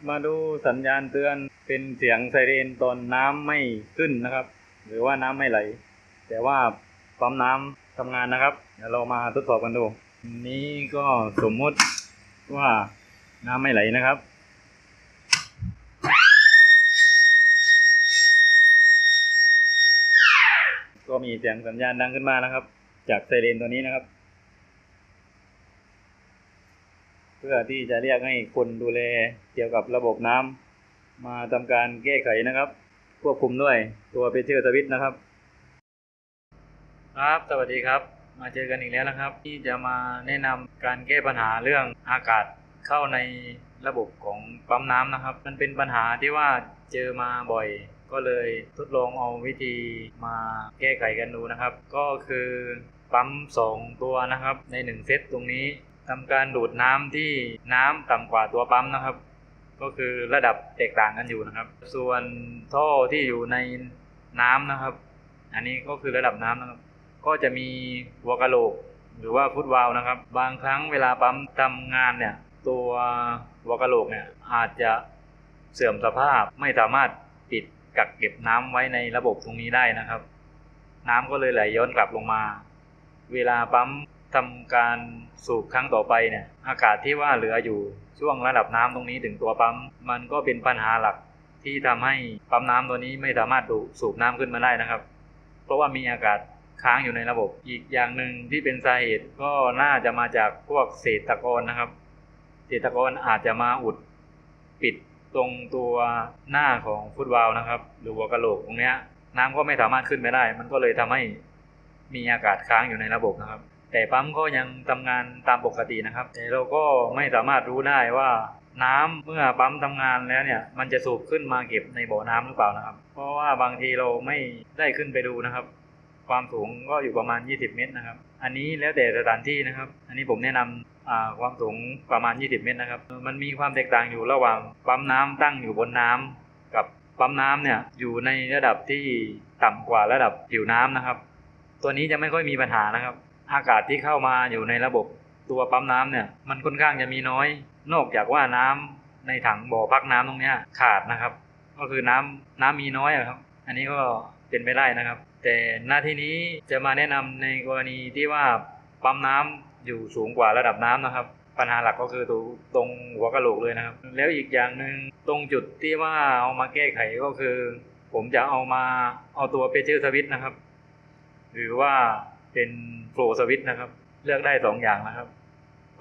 มาดูสัญญาณเตือนเป็นเสียงไซเรนตอนน้ำไม่ขึ้นนะครับหรือว่าน้ำไม่ไหลแต่ว่าปั๊มน้ำทำงานนะครับเดี๋ยวเรามาทดสอบกันดูนี้ก็สมมติว่าน้ำไม่ไหลนะครับก็มีเสียงสัญญาณดังขึ้นมานะครับจากไซเรนตัวนี้นะครับเพื่อที่จะเรียกให้คนดูแลเกี่ยวกับระบบน้ำมาทำการแก้ไขนะครับควบคุมด้วยตัวเพชเชอร์สวิตช์นะครับครับสวัสดีครับมาเจอกันอีกแล้วนะครับที่จะมาแนะนำการแก้ปัญหาเรื่องอากาศเข้าในระบบของปั๊มน้ำนะครับมันเป็นปัญหาที่ว่าเจอมาบ่อยก็เลยทดลองเอาวิธีมาแก้ไขกันดูนะครับก็คือปั๊ม2ตัวนะครับใน1เซตตรงนี้ทำการดูดน้ำที่น้ำต่ำกว่าตัวปั๊มนะครับก็คือระดับแตกต่างกันอยู่นะครับส่วนท่อที่อยู่ในน้ำนะครับอันนี้ก็คือระดับน้ำนะครับก็จะมีหัวกะโหลกหรือว่าฟุตวาล์วนะครับบางครั้งเวลาปั๊มทำงานเนี่ยตัวหัวกะโหลกเนี่ยอาจจะเสื่อมสภาพไม่สามารถปิดกักเก็บน้ำไว้ในระบบตรงนี้ได้นะครับน้ำก็เลยไหลย้อนกลับลงมาเวลาปั๊มทำการสูบครั้งต่อไปเนี่ยอากาศที่ว่าเหลืออยู่ช่วงระดับน้ำตรงนี้ถึงตัวปั๊มมันก็เป็นปัญหาหลักที่ทำให้ปั๊มน้ำตัวนี้ไม่สามารถสูบน้ำขึ้นมาได้นะครับเพราะว่ามีอากาศค้างอยู่ในระบบอีกอย่างหนึ่งที่เป็นสาเหตุก็น่าจะมาจากพวกเศษตะกอนนะครับเศษตะกอนอาจจะมาอุดปิดตรงตัวหน้าของฟุตวาล์วนะครับหรือหัวกะโหลกตรงนี้น้ำก็ไม่สามารถขึ้นไปได้มันก็เลยทำให้มีอากาศค้างอยู่ในระบบนะครับแต่ปั๊มก็ยังทำงานตามปกตินะครับแต่เราก็ไม่สามารถรู้ได้ว่าน้ำเมื่อปั๊มทำงานแล้วเนี่ยมันจะสูบขึ้นมาเก็บในบ่อน้ำหรือเปล่านะครับเพราะว่าบางทีเราไม่ได้ขึ้นไปดูนะครับความสูงก็อยู่ประมาณ20 เมตรนะครับอันนี้แล้วแต่สถานที่นะครับอันนี้ผมแนะนำความสูงประมาณ20 เมตรนะครับมันมีความแตกต่างอยู่ระหว่างปั๊มน้ำตั้งอยู่บนน้ำกับปั๊มน้ำเนี่ยอยู่ในระดับที่ต่ำกว่าระดับผิวน้ำนะครับตัวนี้จะไม่ค่อยมีปัญหานะครับอากาศที่เข้ามาอยู่ในระบบตัวปั๊มน้ำเนี่ยมันค่อนข้างจะมีน้อยนอกจากว่าน้ำในถังบ่อพักน้ำตรงนี้ขาดนะครับก็คือน้ำมีน้อยครับอันนี้ก็เป็นไปได้นะครับแต่หน้าที่นี้จะมาแนะนำในกรณีที่ว่าปั๊มน้ำอยู่สูงกว่าระดับน้ำนะครับปัญหาหลักก็คือตรงหัวกะโหลกเลยนะครับแล้วอีกอย่างหนึ่งตรงจุดที่ว่าเอามาแก้ไขก็คือผมจะเอาตัวเพชเชอร์สวิตช์นะครับหรือว่าเป็นโฟลว์สวิตช์นะครับเลือกได้2อย่างนะครับ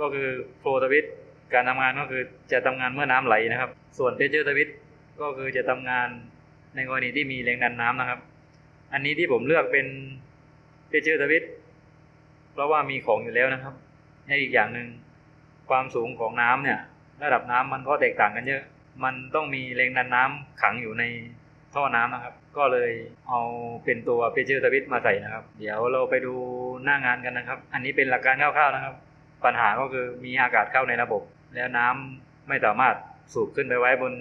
ก็คือโฟลว์สวิตช์การทำงานก็คือจะทำงานเมื่อน้ำไหลนะครับส่วนเพชเชอร์สวิตช์ก็คือจะทำงานในกรณีที่มีแรงดันน้ำนะครับอันนี้ที่ผมเลือกเป็นเพชเชอร์สวิตช์เพราะว่ามีของอยู่แล้วนะครับและอีกอย่างหนึ่งความสูงของน้ำเนี่ยระดับน้ำมันก็แตกต่างกันเยอะมันต้องมีแรงดันน้ำขังอยู่ในท่อน้ำนะครับก็เลยเอาเป็นตัวเพชเชอร์สวิตช์มาใส่นะครับเดี๋ยวเราไปดูหน้างานกันนะครับอันนี้เป็นหลักการคร่าวๆนะครับปัญหาก็คือมีอากาศเข้าในระบบแล้วน้ำไม่สามารถสูบขึ้นไปไว้บน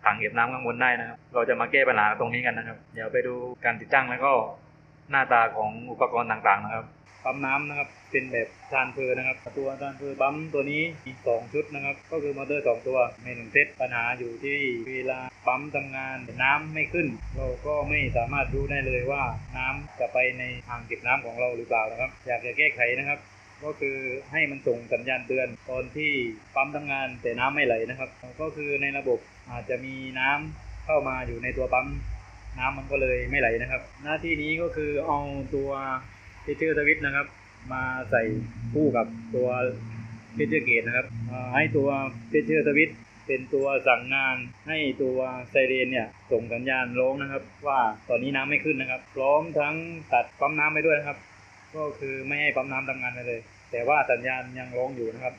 ถังเก็บน้ำข้างบนได้นะครับเราจะมาแก้ปัญหาตรงนี้กันนะครับเดี๋ยวไปดูการติดตั้งแล้วก็หน้าตาของอุปกรณ์ต่างๆนะครับปั๊มน้ำนะครับเป็นแบบทรานสเฟอร์นะครับตัวทรานสเฟอร์ปั๊มตัวนี้มี2ชุดนะครับก็คือมอเตอร์2ตัวใน1เซตปัญหาอยู่ที่เวลาปั๊มทำงานน้ำไม่ขึ้นเราก็ไม่สามารถรู้ได้เลยว่าน้ำจะไปในอ่างเก็บน้ำของเราหรือเปล่านะครับอยากจะแก้ไขนะครับก็คือให้มันส่งสัญญาณเตือนตอนที่ปั๊มทำงานแต่น้ำไม่ไหลนะครับก็คือในระบบอาจจะมีน้ำเข้ามาอยู่ในตัวปั๊มน้ำมันก็เลยไม่ไหลนะครับหน้าที่นี้ก็คือเอาตัวเพชเชอร์สวิตช์นะครับมาใส่คู่กับตัวเพชเชอร์เกจนะครับให้ตัวเพชเชอร์สวิตช์เป็นตัวสั่งงานให้ตัวไซเรนเนี่ยส่งสัญญาณร้องนะครับว่าตอนนี้น้ำไม่ขึ้นนะครับพร้อมทั้งตัดปั๊มน้ำไปด้วยนะครับก็คือไม่ให้ปั๊มน้ำทำงานไปเลยแต่ว่าสัญญาณยังร้องอยู่นะครับ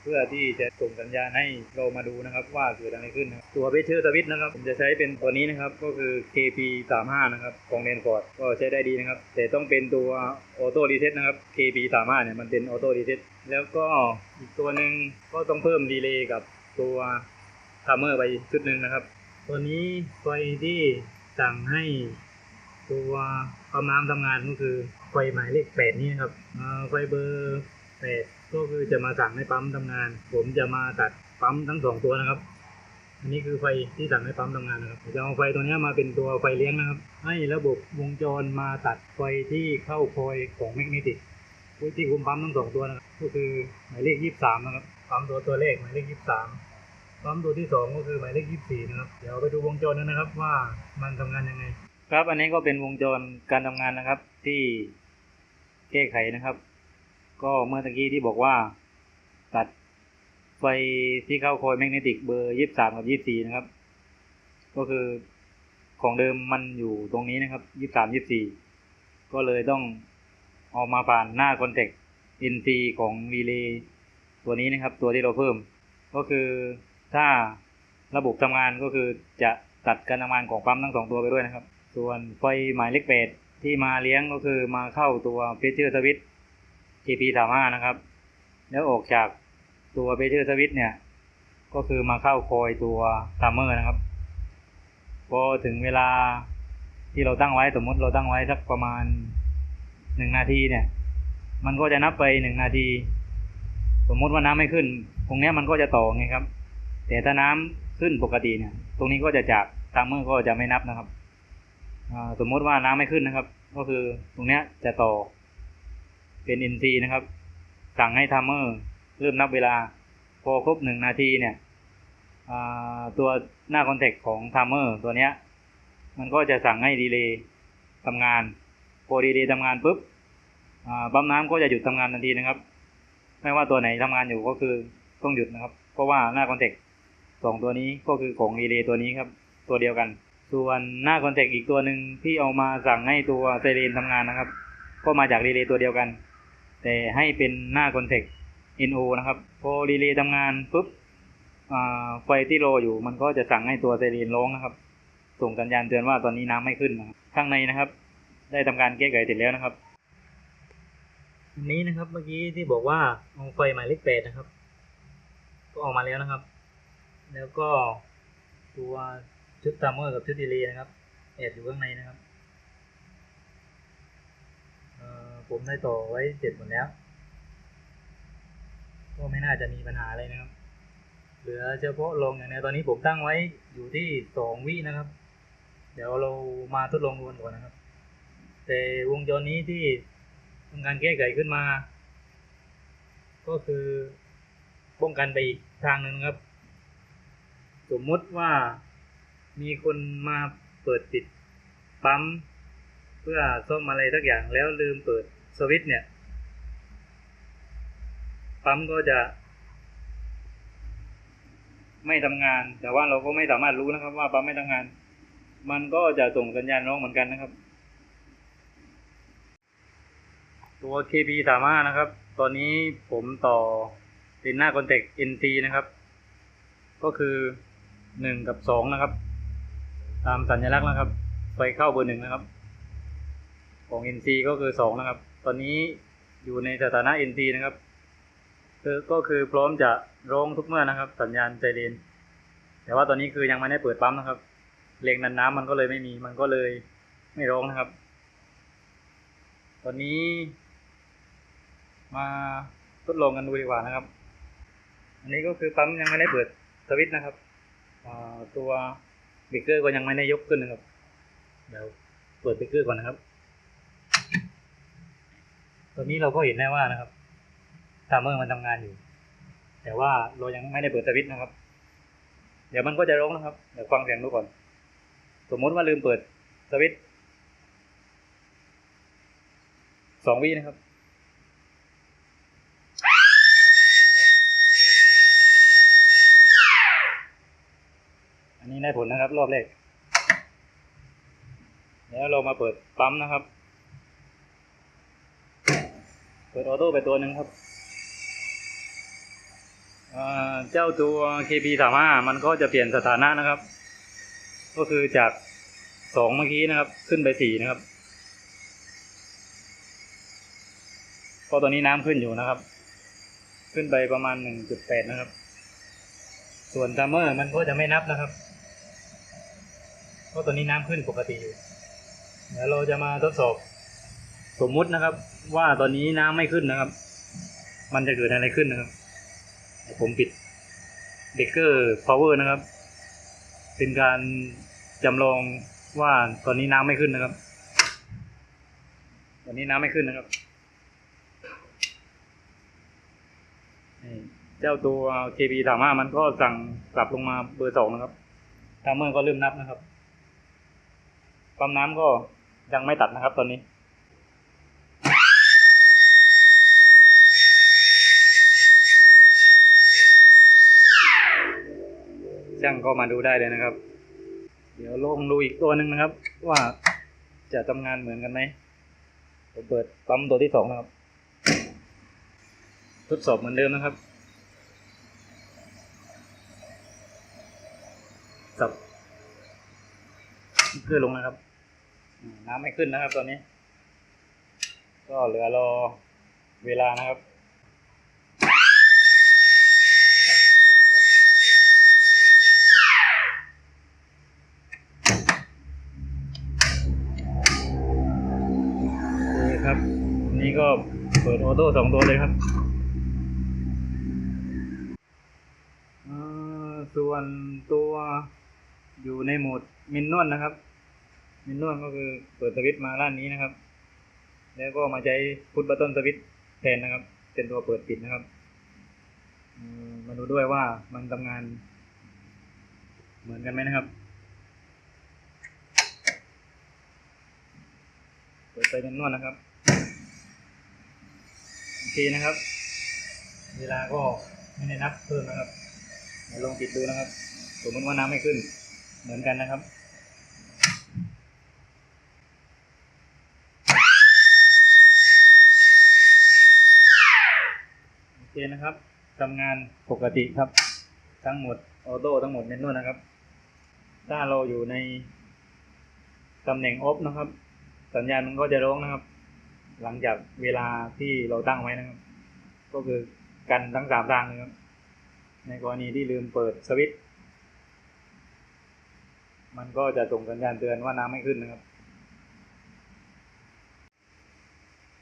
เพื่อที่จะส่งสัญญาณให้เรามาดูนะครับว่าเกิดอะไรขึ้นนะครับตัวเพชเชอร์สวิตช์นะครับผมจะใช้เป็นตัวนี้นะครับก็คือ KP35 นะครับของ Danfoss ก็ใช้ได้ดีนะครับแต่ต้องเป็นตัวออโต้รีเซ็ตนะครับ KP35 เนี่ยมันเป็นออโต้รีเซ็ตแล้วก็อีกตัวหนึ่งก็ต้องเพิ่มดีเลย์กับตัวทัมเมอร์ไปชุดหนึ่งนะครับตัวนี้ไฟที่สั่งให้ตัวปั๊มน้ำทำงานก็คือไฟหมายเลข8นี้นะครับไฟเบอร์8ก็คือจะมาสั่งให้ปั๊มทำงานผมจะมาตัดปั๊มทั้ง2ตัวนะครับ อันนี้คือไฟที่สั่งให้ปั๊มทำงานนะครับจะเอาไฟตัวนี้มาเป็นตัวไฟเลี้ยงนะครับให้ระบบวงจรมาตัดไฟที่เข้าคอยของแมกเนติกที่คุมปั๊มทั้ง2ตัวนะครับก็คือหมายเลข23นะครับปั๊มตัวเลขหมายเลข23ปั๊มตัวที่2ก็คือหมายเลข24นะครับเดี๋ยวไปดูวงจรนั้นนะครับว่ามันทำงานยังไงครับอันนี้ก็เป็นวงจรการทำงานนะครับที่แก้ไขนะครับก็เมื่อตะกี้ที่บอกว่าตัดไฟที่เข้าคอยแมกเนติกเบอร์23กับ24นะครับก็คือของเดิมมันอยู่ตรงนี้นะครับ23 24ก็เลยต้องออกมาผ่านหน้าคอนแทค NC ของรีเลย์ตัวนี้นะครับตัวที่เราเพิ่มก็คือถ้าระบบทำงานก็คือจะตัดการทำงานของปั๊มทั้ง2ตัวไปด้วยนะครับส่วนไฟหมายเลข8ที่มาเลี้ยงก็คือมาเข้าตัวเพชเชอร์สวิตช์ KP35 นะครับแล้วออกจากตัวเพชเชอร์สวิตช์เนี่ยก็คือมาเข้าคอยตัวทัมเมอร์นะครับพอถึงเวลาที่เราตั้งไว้สมมติเราตั้งไว้สักประมาณ1 นาทีเนี่ยมันก็จะนับไป1 นาทีสมมติว่าน้ำไม่ขึ้นตรงนี้มันก็จะต่อไงครับแต่ถ้าน้ำขึ้นปกติเนี่ยตรงนี้ก็จะจากทัมเมอร์ก็จะไม่นับนะครับสมมติว่าน้ำไม่ขึ้นนะครับก็คือตรงนี้จะต่อเป็น NC นะครับสั่งให้ทัมเมอร์เริ่มนับเวลาพอครบ1 นาทีเนี่ยตัวหน้าคอนแทคของทัมเมอร์ตัวเนี้ยมันก็จะสั่งให้ดีเลย์ทำงานพอดีเลย์ทำงานปุ๊บปั๊มน้ำก็จะหยุดทำงานทันทีนะครับไม่ว่าตัวไหนทำงานอยู่ก็คือต้องหยุดนะครับเพราะว่าหน้าคอนแทค2ตัวนี้ก็คือของดีเลย์ตัวนี้ครับตัวเดียวกันส่วนหน้าคอนแทคอีกตัวหนึ่งที่เอามาสั่งให้ตัวไซเรนทำงานนะครับก็มาจากดีเลย์ตัวเดียวกันแต่ให้เป็นหน้าคอนแทค NO นะครับพอดีเลย์ทำงานปุ๊บไฟที่รออยู่มันก็จะสั่งให้ตัวไซเรนร้องนะครับส่งสัญญาณเตือนว่าตอนนี้น้ำไม่ขึ้นนะครับข้างในนะครับได้ทำการแก้ไขเสร็จแล้วนะครับอันนี้นะครับเมื่อกี้ที่บอกว่าเอาไฟหมายเลข8นะครับก็ออกมาแล้วนะครับแล้วก็ตัวชุดทัมเมอร์กับชุดดีเลย์นะครับแอบอยู่ข้างในนะครับผมได้ต่อไว้เสร็จหมดแล้วก็ไม่น่าจะมีปัญหาอะไรนะครับเหลือเฉพาะลงอย่างนี้ตอนนี้ผมตั้งไว้อยู่ที่2 วินะครับเดี๋ยวเรามาทดลองดูกันก่อนนะครับแต่วงจรนี้ที่ทำการแก้ไขขึ้นมาก็คือป้องกันไปอีกทางหนึ่งครับสมมุติว่ามีคนมาเปิดปิดปั๊มเพื่อซ่อมอะไรสักอย่างแล้วลืมเปิดสวิตช์เนี่ยปั๊มก็จะไม่ทำงานแต่ว่าเราก็ไม่สามารถรู้นะครับว่าปั๊มไม่ทำงานมันก็จะส่งสัญญาณร้องเหมือนกันนะครับตัว KP35 นะครับตอนนี้ผมต่อเป็นหน้าคอนแทค NC นะครับก็คือ1กับ2นะครับตามสัญลักษณ์นะครับไฟเข้าเบอร์1นะครับของ NC ก็คือ2นะครับตอนนี้อยู่ในสถานะ NC นะครับก็คือพร้อมจะร้องทุกเมื่อนะครับสัญญาณไซเรนแต่ว่าตอนนี้คือยังไม่ได้เปิดปั๊มนะครับแรงดันน้ำมันก็เลยไม่มีมันก็เลยไม่ร้องนะครับตอนนี้มาทดลองกันดูดีกว่านะครับอันนี้ก็คือปั๊มยังไม่ได้เปิดสวิตช์นะครับตัวเบรกเกอร์ก็ยังไม่ได้ยกขึ้นนะครับเดี๋ยวเปิดเบรกเกอร์ก่อนนะครับตอนนี้เราก็เห็นได้ว่านะครับทัมเมอร์มันทำงานอยู่แต่ว่าเรายังไม่ได้เปิดสวิตช์นะครับเดี๋ยวมันก็จะร้องนะครับเดี๋ยวฟังเสียงดูก่อนสมมติว่าลืมเปิดสวิตช์2 วินะครับอันนี้ได้ผลนะครับรอบแรกแล้วเรามาเปิดปั๊มนะครับเปิดออโต้ไปตัวหนึ่งครับเจ้าตัว KP35 มันก็จะเปลี่ยนสถานะนะครับก็คือจาก2เมื่อกี้นะครับขึ้นไป4นะครับก็ตอนนี้น้ำขึ้นอยู่นะครับขึ้นไปประมาณ 1.8 นะครับส่วนทัมเมอร์มันก็จะไม่นับนะครับเพราะตอนนี้น้ำขึ้นปกติอยู่เดี๋ยวเราจะมาทดสอบสมมุตินะครับว่าตอนนี้น้ำไม่ขึ้นนะครับมันจะเกิดอะไรขึ้นนะครับผมปิดเบรกเกอร์พาวเวอร์นะครับ เป็นการจำลองว่าตอนนี้น้ำไม่ขึ้นนะครับ ตอนนี้น้ำไม่ขึ้นนะครับนี่เจ้าตัว KB35 มันก็สั่งกลับลงมาเบอร์ 2นะครับไทม์เมอร์ก็เริ่มนับนะครับปั๊มน้ำก็ยังไม่ตัดนะครับตอนนี้ช่างก็มาดูได้เลยนะครับเดี๋ยวลองดูอีกตัวหนึ่งนะครับว่าจะทำงานเหมือนกันไหมผมเปิดปั๊มตัวที่2นะครับทดสอบเหมือนเดิมนะครับสับขึ้นลงนะครับน้ำไม่ขึ้นนะครับตอนนี้ก็เหลือรอเวลานะครับครับนี่ก็เปิดออโต้2ตัวเลยครับส่วนตัวอยู่ในโหมดมินนวลนะครับมินนวลก็คือเปิดสวิตช์มาด้านนี้นะครับแล้วก็มาใช้พุทบัตเทิลสวิตช์แทนนะครับเป็นตัวเปิดปิดนะครับมาดูด้วยว่ามันทำงานเหมือนกันไหมนะครับเปิดไปมินนวลนะครับโอเคนะครับเวลาก็ไม่ได้นับเพิ่มนะครับลองปิดดูนะครับสมมติว่าน้ำไม่ขึ้นเหมือนกันนะครับโอเคนะครับทำงานปกติครับทั้งหมดออโต้ทั้งหมดเมนนวลนะครับถ้าเราอยู่ในตำแหน่งออฟนะครับสัญญาณมันก็จะร้องนะครับหลังจากเวลาที่เราตั้งไว้นะครับก็คือกันทั้ง3ทางนะครับในกรณีที่ลืมเปิดสวิตช์มันก็จะส่งสัญญาณเตือนว่าน้ำไม่ขึ้นนะครับ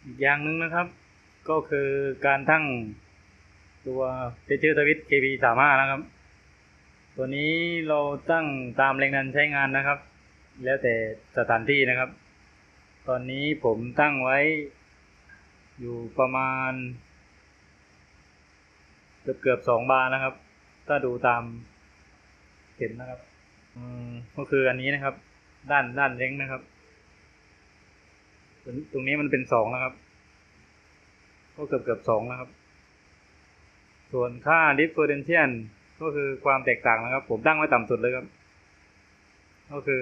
อีกอย่างหนึ่งนะครับก็คือการตั้งตัวเทเชอร์สวิตช์ KB35 นะครับตัวนี้เราตั้งตามแรงดันใช้งานนะครับแล้วแต่สถานที่นะครับตอนนี้ผมตั้งไว้อยู่ประมาณเกือบ2 บาร์นะครับถ้าดูตามเข็มนะครับก็คืออันนี้นะครับด้านเล้งนะครับตรงนี้มันเป็น2นะครับก็เกือบ2นะครับส่วนค่า differential ก็คือความแตกต่างนะครับผมตั้งไว้ต่ำสุดเลยครับก็คือ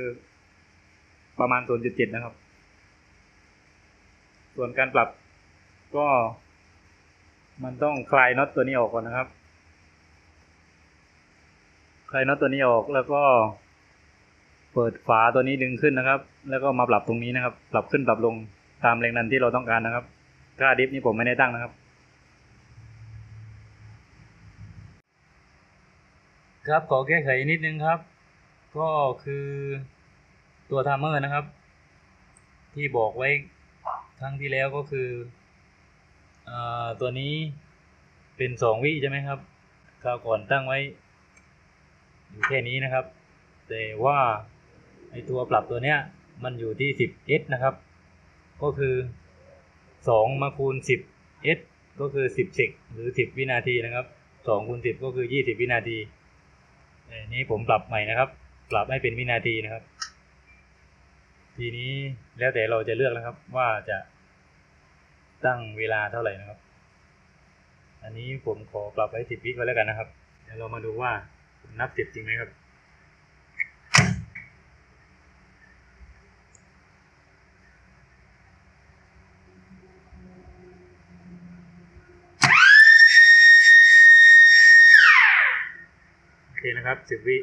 ประมาณ 0.7 นะครับส่วนการปรับก็มันต้องคลายน็อตตัวนี้ออกก่อนนะครับคลายน็อตตัวนี้ออกแล้วก็เปิดฝาตัวนี้ดึงขึ้นนะครับแล้วก็มาปรับตรงนี้นะครับปรับขึ้นปรับลงตามแรงดันที่เราต้องการนะครับค่าดิฟนี่ผมไม่ได้ตั้งนะครับครับขอแก้ไขนิดนึงครับก็คือตัวไทม์เมอร์นะครับที่บอกไว้ครั้งที่แล้วก็คือตัวนี้เป็น2 วิใช่ไหมครับคราวก่อนตั้งไว้อยู่แค่นี้นะครับแต่ว่าไอตัวปรับตัวเนี้ยมันอยู่ที่10 S นะครับก็คือ2มาคูณ10 S ก็คือ10 เซกหรือ10 วินาทีนะครับ2คูณ10ก็คือ20 วินาทีนี้ผมปรับใหม่นะครับปรับให้เป็นวินาทีนะครับทีนี้แล้วแต่เราจะเลือกนะครับว่าจะตั้งเวลาเท่าไหร่นะครับอันนี้ผมขอปรับไว้10 วิไว้แล้วกันนะครับเดี๋ยวเรามาดูว่านับ10จริงไหมครับโอเคนะครับ10 วิ